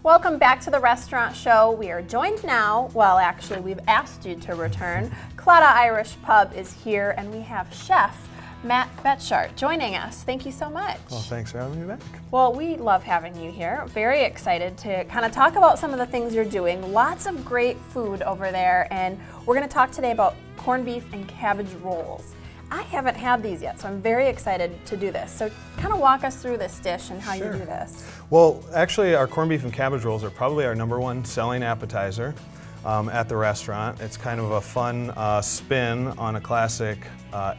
Welcome back to the restaurant show. We are joined now, well actually we've asked you to return. Claddagh Irish Pub is here and we have Chef Matt Betchart joining us. Thank you so much. Well, thanks for having me back. Well, we love having you here. Very excited to kind of talk about some of the things you're doing. Lots of great food over there, and we're going to talk today about corned beef and cabbage rolls. I haven't had these yet, so I'm very excited to do this. So kind of walk us through this dish and how you do this. Well, actually our corned beef and cabbage rolls are probably our #1 selling appetizer at the restaurant. It's kind of a fun spin on a classic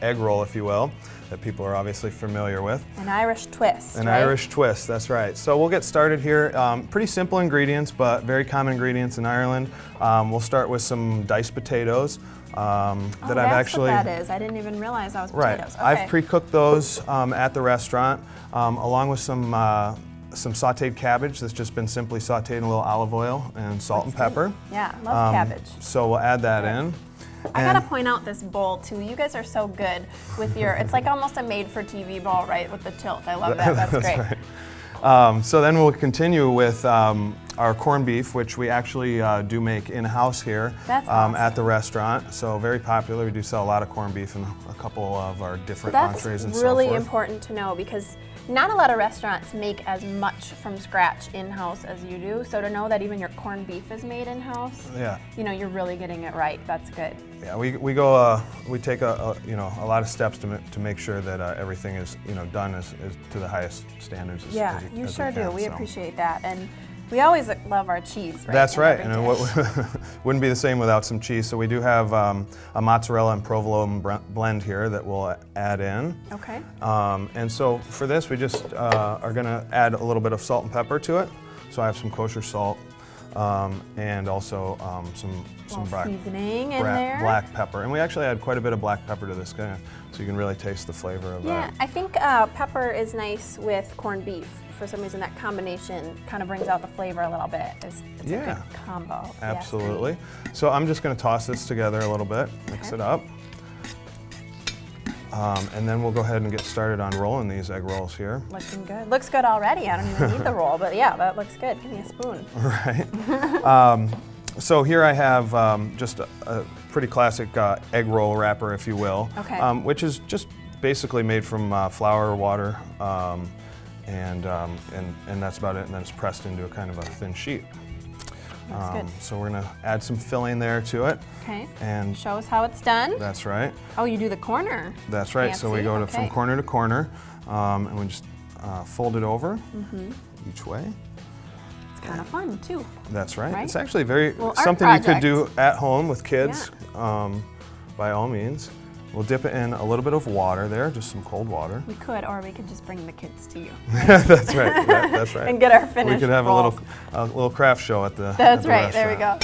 egg roll, if you will, that people are obviously familiar with. An Irish twist, An right? Irish twist, that's right. So we'll get started here. Pretty simple ingredients, but very common ingredients in Ireland. We'll start with some diced potatoes. That I've actually. What that is. I didn't even realize that was potatoes. Right. Okay. I've pre-cooked those at the restaurant, along with some sautéed cabbage that's just been simply sautéed in a little olive oil and salt and pepper. Yeah, love cabbage. So we'll add that in. I gotta point out this bowl too. You guys are so good with your, it's like almost a made-for-TV bowl, right, with the tilt. I love that, that's great. Right. So then we'll continue with our corned beef, which we actually do make in-house here Awesome. at the restaurant. So very popular. We do sell a lot of corned beef in a couple of our different entrees and so forth. That's really important to know because not a lot of restaurants make as much from scratch in-house as you do. So to know that even your corned beef is made in-house, you know, you're really getting it right. That's good. Yeah, we take a lot of steps to make sure that everything is done as to the highest standards. Yeah, you sure do. We appreciate that, and we always love our cheese. Right? That's right, and it wouldn't be the same without some cheese. So we do have a mozzarella and provolone blend here that we'll add in. Okay. And so for this, we just are going to add a little bit of salt and pepper to it. So I have some kosher salt and also some seasoning in there. Black pepper, and we actually add quite a bit of black pepper to this guy, so you can really taste the flavor of Yeah, I think pepper is nice with corned beef. For some reason, that combination kind of brings out the flavor a little bit. It's a good combo. Absolutely. So I'm just going to toss this together a little bit, mix it up, and then we'll go ahead and get started on rolling these egg rolls here. Looking good. Looks good already. I don't even need the roll, but yeah, that looks good. Give me a spoon. Right. So here I have just a pretty classic egg roll wrapper, if you will, which is just basically made from flour, water, and that's about it. And then it's pressed into a kind of a thin sheet. That's good. So we're gonna add some filling there to it. Okay. And show us how it's done. That's right. Oh, you do the corner. That's right. Fancy. So we go from corner to corner, and we just fold it over each way. It's kind of fun too. That's right. Right? It's actually very well, something you could do at home with kids, by all means. We'll dip it in a little bit of water there, just some cold water. We could, or we could just bring the kids to you. Right? That's right. That's right. And get our finished. We could have rolls. a little craft show at the. That's at the right. restaurant. There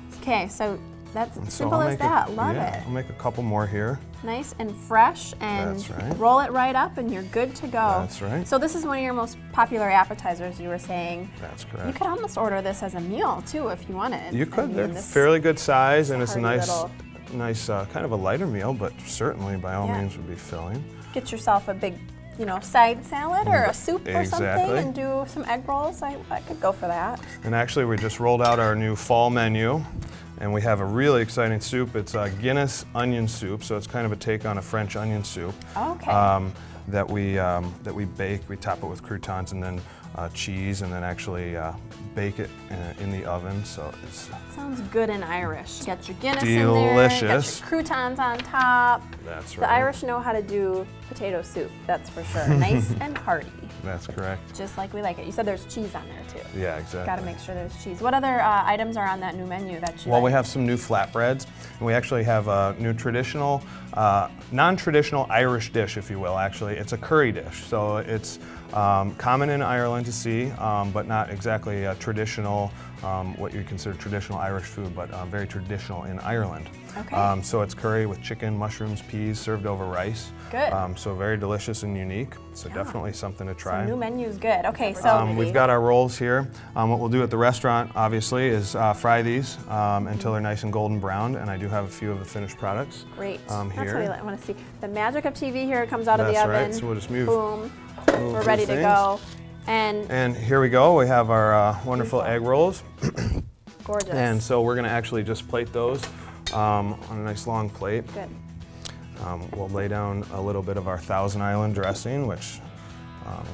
we go. Okay, so that's So simple as that. Love it. it. I'll make a couple more here. Nice and fresh, and That's right. roll it right up, and you're good to go. That's right. So this is one of your most popular appetizers, you were saying. That's correct. You could almost order this as a meal too, if you wanted. You could. I mean, They're fairly good size, and it's a nice, nice kind of a lighter meal, but certainly by all means would be filling. Get yourself a big, side salad or a soup or something, and do some egg rolls. I could go for that. And actually, we just rolled out our new fall menu, and we have a really exciting soup. It's a Guinness onion soup, so it's kind of a take on a French onion soup. Okay. That we bake. We top it with croutons and then cheese, and then actually bake it in the oven. So that sounds good and Irish. Get your Guinness delicious. in there. Get your croutons on top. That's right. The Irish know how to do potato soup. That's for sure. Nice and hearty. That's correct. Just like we like it. You said there's cheese on there too. Yeah, exactly. Got to make sure there's cheese. What other items are on that new menu that you? Well, we have some new flatbreads, and we actually have a new traditional, non-traditional Irish dish, if you will. Actually, it's a curry dish. So it's common in Ireland to see, but not exactly traditional, what you consider traditional Irish food, but very traditional in Ireland. Okay. So it's curry with chicken, mushrooms, peas, served over rice. Good. So very delicious and unique. So definitely something to try. So new menu is good. Okay, so we've got our rolls here. What we'll do at the restaurant, obviously, is fry these until they're nice and golden brown, and I do have a few of the finished products. Great. Here. That's what I want to see. The magic of TV here. It comes out of the oven. That's right. So we'll just move. Boom. We're ready to go. And here we go. We have our wonderful egg rolls. gorgeous. And so we're going to actually just plate those on a nice long plate. Good. We'll lay down a little bit of our Thousand Island dressing, which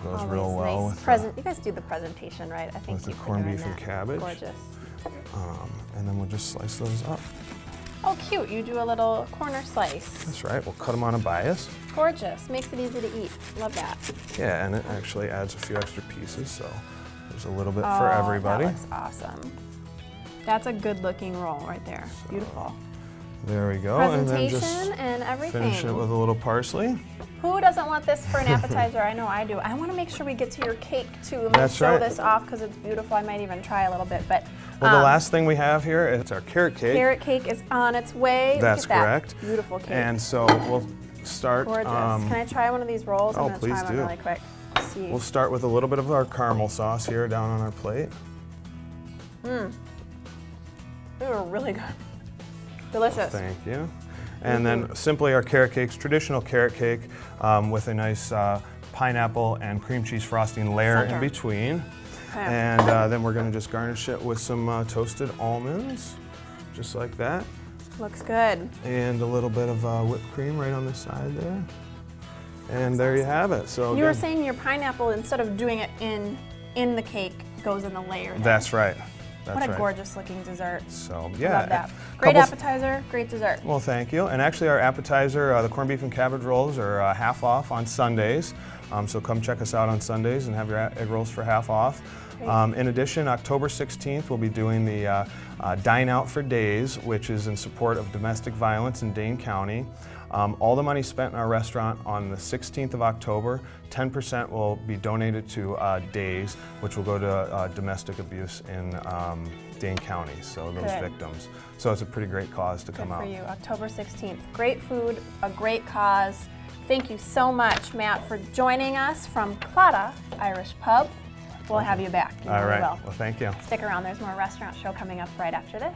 goes real Always well nice. with You guys do the presentation, right? I think with the you've been corned doing beef and that. cabbage. Gorgeous. And then we'll just slice those up. Oh, cute. You do a little corner slice. That's right. We'll cut them on a bias. Gorgeous. Makes it easy to eat. Love that. Yeah, and it actually adds a few extra pieces, so there's a little bit for everybody. That looks awesome. That's a good looking roll right there. Beautiful. There we go. Presentation and then and just everything. finish it with a little parsley. Who doesn't want this for an appetizer? I know I do. I want to make sure we get to your cake too. I'm going to That's show right. this off because it's beautiful. I might even try a little bit. But Well, the last thing we have here is our carrot cake. carrot cake is on its way. That's Look at that correct. beautiful cake. And so we'll start. Gorgeous. Can I try one of these rolls? oh, I'm going to try please one do. really quick. See. We'll start with a little bit of our caramel sauce here down on our plate. They were really good. Delicious. Thank you. And then simply our carrot cakes, traditional carrot cake with a nice pineapple and cream cheese frosting layer in Center. between. Okay. And then we're going to just garnish it with some toasted almonds, just like that. Looks good. And a little bit of whipped cream right on the side there. And there you have it. So You were again, saying your pineapple, instead of doing it in the cake, goes in the layer there. that's right. That's What a right. gorgeous looking dessert. So yeah. Love that. Great appetizer, great dessert. Well, thank you. And actually, our appetizer, the corned beef and cabbage rolls, are half off on Sundays. So come check us out on Sundays and have your egg rolls for half off. In addition, October 16th, we'll be doing the Dine Out for Days, which is in support of domestic violence in Dane County. All the money spent in our restaurant on the 16th of October, 10% will be donated to Days, which will go to domestic abuse in Dane County, so those Good. victims. So it's a pretty great cause to come Good out. for you. October 16th. Great food, a great cause. Thank you so much, Matt, for joining us from Claddagh Irish Pub. We'll have you back. You know All we right. will. Well, thank you. Stick around. There's more Restaurant Show coming up right after this.